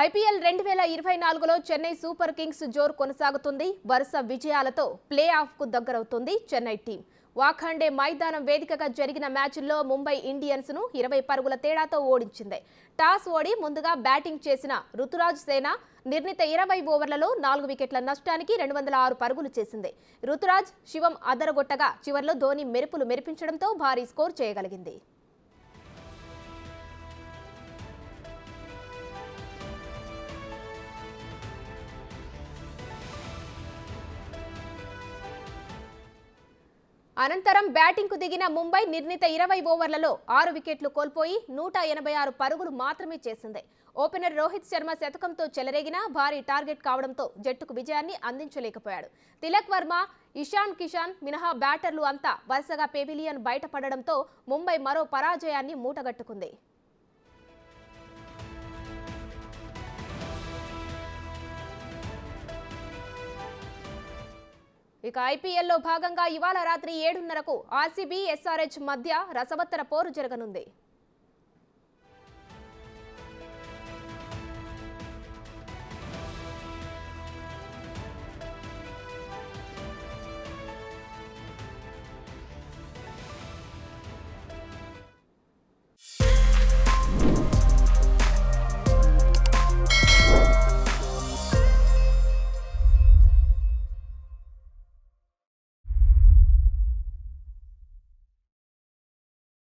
IPL 2024లో Chennai super Kings జోరు కొనసాగుతుంది. వరుస విజయాలతో ప్లే ఆఫ్కు దగ్గరవుతుంది చెన్నై టీం. వాఖండే మైదానం వేదికగా జరిగిన మ్యాచ్లో ముంబై ఇండియన్స్ ను 20 పరుగుల తేడాతో ఓడించింది. టాస్ ఓడి ముందుగా బ్యాటింగ్ చేసిన రుతురాజ్ సేన నిర్ణీత 20 ఓవర్లలో 4 వికెట్ల నష్టానికి 206 పరుగులు చేసింది. రుతురాజ్ శివం అదరగొట్టగా చివర్లో ధోని మెరుపులు మెరిపించడంతో భారీ స్కోర్ చేయగలిగింది. అనంతరం బ్యాటింగ్కు దిగిన ముంబై నిర్ణీత 20 ఓవర్లలో 6 వికెట్లు కోల్పోయి 186 పరుగులు మాత్రమే చేసింది. ఓపెనర్ రోహిత్ శర్మ శతకంతో చెలరేగిన భారీ టార్గెట్ కావడంతో జట్టుకు విజయాన్ని అందించలేకపోయాడు. తిలక్ వర్మ, ఇషాన్ కిషాన్ మినహా బ్యాటర్లు అంతా వరుసగా పెవిలియన్ బయటపడడంతో ముంబై మరో పరాజయాన్ని మూటగట్టుకుంది. ఇక ఐపీఎల్లో భాగంగా ఇవాళ రాత్రి 7:30కు ఆర్సీబీ, ఎస్ఆర్హెచ్ మధ్య రసవత్తర పోరు జరగనుంది.